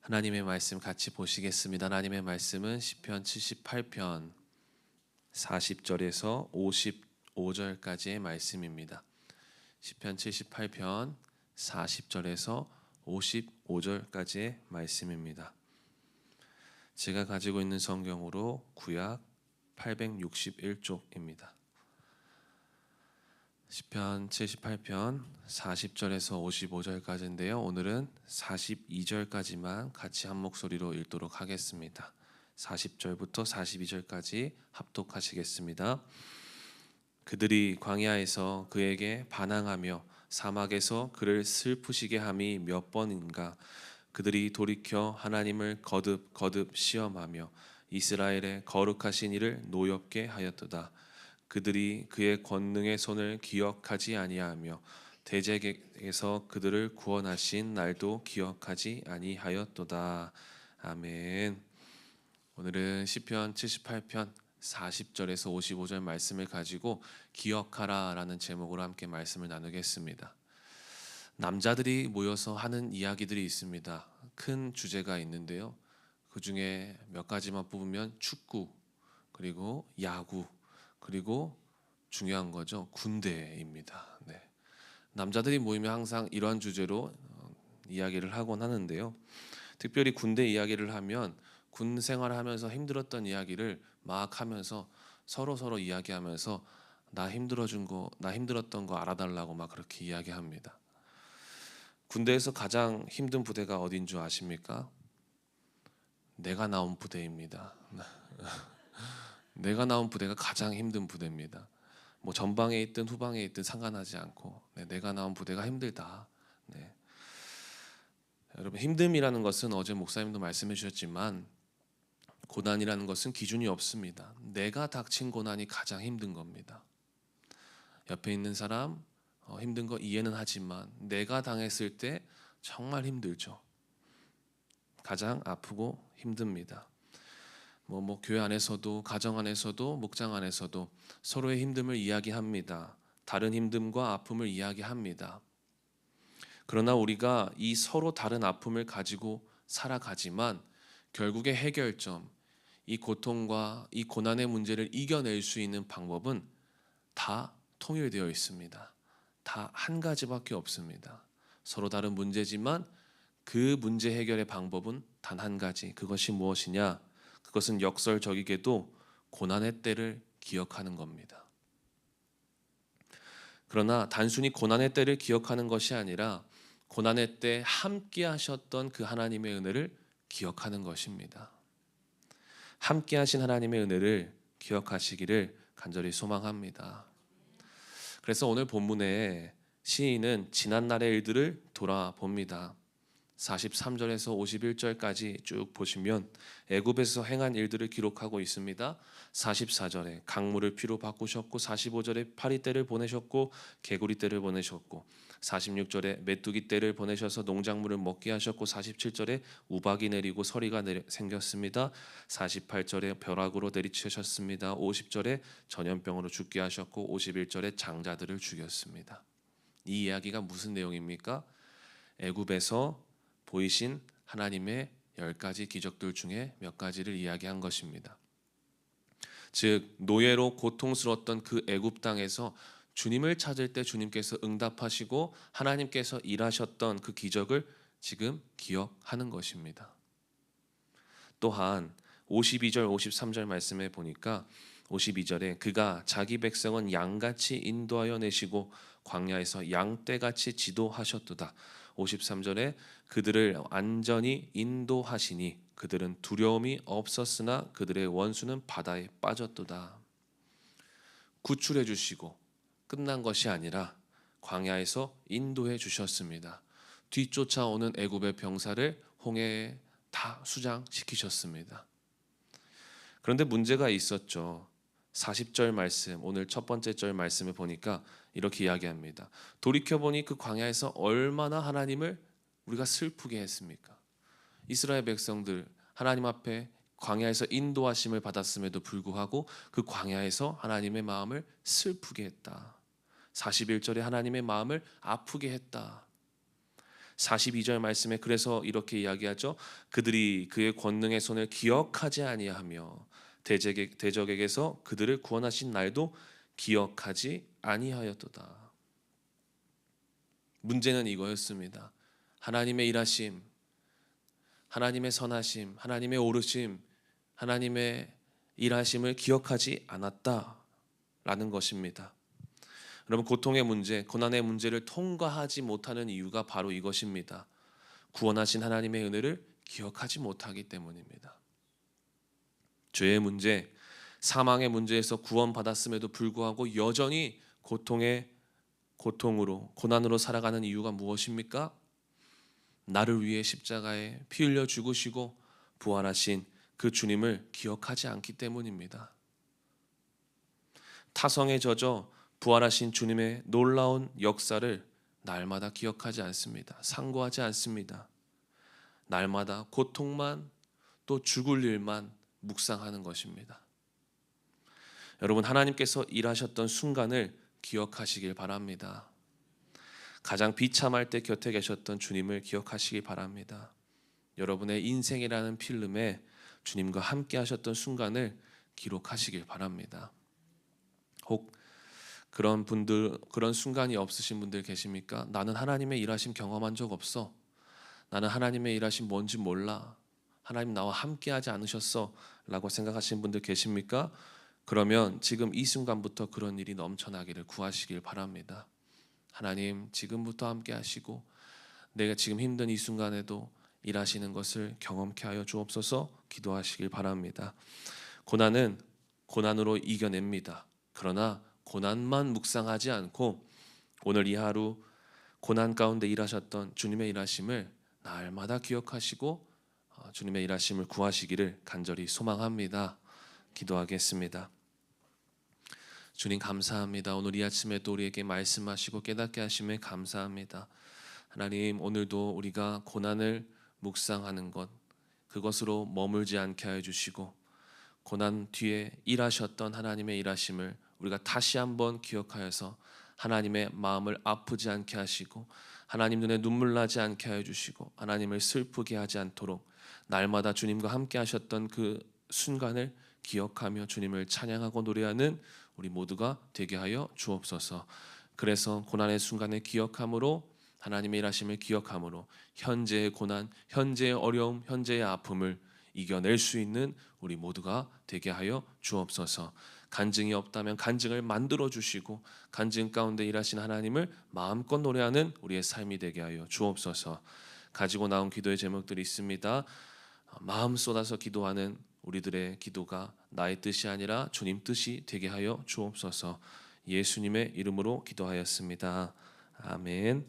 하나님의 말씀 같이 보시겠습니다. 하나님의 말씀은 시편 78편 40절에서 55절까지의 말씀입니다. 시편 78편 40절에서 55절까지의 말씀입니다. 제가 가지고 있는 성경으로 구약 861쪽입니다. 시편 78편 40절에서 55절까지인데요. 오늘은 42절까지만 같이 한 목소리로 읽도록 하겠습니다. 40절부터 42절까지 합독하시겠습니다. 그들이 광야에서 그에게 반항하며 사막에서 그를 슬프시게 함이 몇 번인가. 그들이 돌이켜 하나님을 거듭 시험하며 이스라엘의 거룩하신 이를 노엽게 하였도다. 그들이 그의 권능의 손을 기억하지 아니하며 대적에서 그들을 구원하신 날도 기억하지 아니하였도다. 아멘. 오늘은 시편 78편 40절에서 55절 말씀을 가지고 기억하라라는 제목으로 함께 말씀을 나누겠습니다. 남자들이 모여서 하는 이야기들이 있습니다. 큰 주제가 있는데요. 그 중에 몇 가지만 뽑으면 축구, 그리고 야구, 그리고 중요한 거죠. 군대입니다. 네. 남자들이 모이면 항상 이러한 주제로 이야기를 하곤 하는데요. 특별히 군대 이야기를 하면 군 생활하면서 힘들었던 이야기를 막 하면서 서로 이야기하면서 나 힘들었던 거 알아달라고 막 그렇게 이야기합니다. 군대에서 가장 힘든 부대가 어딘 줄 아십니까? 내가 나온 부대입니다. 내가 나온 부대가 가장 힘든 부대입니다. 뭐 전방에 있든 후방에 있든 상관하지 않고 내가 나온 부대가 힘들다. 네. 여러분, 힘듦이라는 것은 어제 목사님도 말씀해 주셨지만 고난이라는 것은 기준이 없습니다. 내가 닥친 고난이 가장 힘든 겁니다. 옆에 있는 사람 힘든 거 이해는 하지만 내가 당했을 때 정말 힘들죠. 가장 아프고 힘듭니다. 뭐 교회 안에서도 가정 안에서도 목장 안에서도 서로의 힘듦을 이야기합니다. 다른 힘듦과 아픔을 이야기합니다. 그러나 우리가 이 서로 다른 아픔을 가지고 살아가지만 결국의 해결점, 이 고통과 이 고난의 문제를 이겨낼 수 있는 방법은 다 통일되어 있습니다. 다 한 가지밖에 없습니다. 서로 다른 문제지만 그 문제 해결의 방법은 단 한 가지. 그것이 무엇이냐? 그것은 역설적이게도 고난의 때를 기억하는 겁니다. 그러나 단순히 고난의 때를 기억하는 것이 아니라 고난의 때 함께 하셨던 그 하나님의 은혜를 기억하는 것입니다. 함께 하신 하나님의 은혜를 기억하시기를 간절히 소망합니다. 그래서 오늘 본문에 시인은 지난날의 일들을 돌아봅니다. 43절에서 51절까지 쭉 보시면 애굽에서 행한 일들을 기록하고 있습니다. 44절에 강물을 피로 바꾸셨고, 45절에 파리떼를 보내셨고 개구리떼를 보내셨고, 46절에 메뚜기 떼를 보내셔서 농작물을 먹게 하셨고, 47절에 우박이 내리고 서리가 생겼습니다. 48절에 벼락으로 내리치셨습니다. 50절에 전염병으로 죽게 하셨고, 51절에 장자들을 죽였습니다. 이 이야기가 무슨 내용입니까? 애굽에서 보이신 하나님의 10가지 기적들 중에 몇 가지를 이야기한 것입니다. 즉 노예로 고통스러웠던 그 애굽 땅에서 주님을 찾을 때 주님께서 응답하시고 하나님께서 일하셨던 그 기적을 지금 기억하는 것입니다. 또한 52절 53절 말씀에 보니까 52절에 그가 자기 백성은 양같이 인도하여 내시고 광야에서 양떼같이 지도하셨도다. 53절에 그들을 완전히 인도하시니 그들은 두려움이 없었으나 그들의 원수는 바다에 빠졌도다. 구출해 주시고 끝난 것이 아니라 광야에서 인도해 주셨습니다. 뒤쫓아오는 애굽의 병사를 홍해에 다 수장시키셨습니다. 그런데 문제가 있었죠. 40절 말씀, 오늘 첫 번째 절 말씀을 보니까 이렇게 이야기합니다. 돌이켜보니 그 광야에서 얼마나 하나님을 우리가 슬프게 했습니까? 이스라엘 백성들 하나님 앞에 광야에서 인도하심을 받았음에도 불구하고 그 광야에서 하나님의 마음을 슬프게 했다. 41절에 하나님의 마음을 아프게 했다. 42절 말씀에 그래서 이렇게 이야기하죠. 그들이 그의 권능의 손을 기억하지 아니하며 대적에게서 그들을 구원하신 날도 기억하지 아니하였도다. 문제는 이거였습니다. 하나님의 일하심, 하나님의 선하심, 하나님의 오르심, 하나님의 일하심을 기억하지 않았다라는 것입니다. 여러분, 고통의 문제, 고난의 문제를 통과하지 못하는 이유가 바로 이것입니다. 구원하신 하나님의 은혜를 기억하지 못하기 때문입니다. 죄의 문제, 사망의 문제에서 구원받았음에도 불구하고 여전히 고통으로, 고난으로 살아가는 이유가 무엇입니까? 나를 위해 십자가에 피 흘려 죽으시고 부활하신 그 주님을 기억하지 않기 때문입니다. 타성에 젖어 부활하신 주님의 놀라운 역사를 날마다 기억하지 않습니다. 상고하지 않습니다. 날마다 고통만, 또 죽을 일만 묵상하는 것입니다. 여러분, 하나님께서 일하셨던 순간을 기억하시길 바랍니다. 가장 비참할 때 곁에 계셨던 주님을 기억하시길 바랍니다. 여러분의 인생이라는 필름에 주님과 함께 하셨던 순간을 기록하시길 바랍니다. 혹 그런 순간이 없으신 분들 계십니까? 나는 하나님의 일하심 경험한 적 없어. 나는 하나님의 일하심 뭔지 몰라. 하나님 나와 함께 하지 않으셨어 라고 생각하시는 분들 계십니까? 그러면 지금 이 순간부터 그런 일이 넘쳐나기를 구하시길 바랍니다. 하나님, 지금부터 함께 하시고 내가 지금 힘든 이 순간에도 일하시는 것을 경험케 하여 주옵소서. 기도하시길 바랍니다. 고난은 고난으로 이겨냅니다. 그러나 고난만 묵상하지 않고 오늘 이 하루 고난 가운데 일하셨던 주님의 일하심을 날마다 기억하시고 주님의 일하심을 구하시기를 간절히 소망합니다. 기도하겠습니다. 주님, 감사합니다. 오늘 이 아침에도 우리에게 말씀하시고 깨닫게 하심에 감사합니다. 하나님, 오늘도 우리가 고난을 묵상하는 것, 그것으로 머물지 않게 하여 주시고 고난 뒤에 일하셨던 하나님의 일하심을 우리가 다시 한번 기억하여서 하나님의 마음을 아프지 않게 하시고 하나님 눈에 눈물 나지 않게 하여 주시고 하나님을 슬프게 하지 않도록 날마다 주님과 함께 하셨던 그 순간을 기억하며 주님을 찬양하고 노래하는 우리 모두가 되게 하여 주옵소서. 그래서 고난의 순간을 기억함으로, 하나님의 일하심을 기억함으로 현재의 고난, 현재의 어려움, 현재의 아픔을 이겨낼 수 있는 우리 모두가 되게 하여 주옵소서. 간증이 없다면 간증을 만들어 주시고 간증 가운데 일하신 하나님을 마음껏 노래하는 우리의 삶이 되게 하여 주옵소서. 가지고 나온 기도의 제목들이 있습니다. 마음 쏟아서 기도하는 우리들의 기도가 나의 뜻이 아니라 주님 뜻이 되게 하여 주옵소서. 예수님의 이름으로 기도하였습니다. 아멘.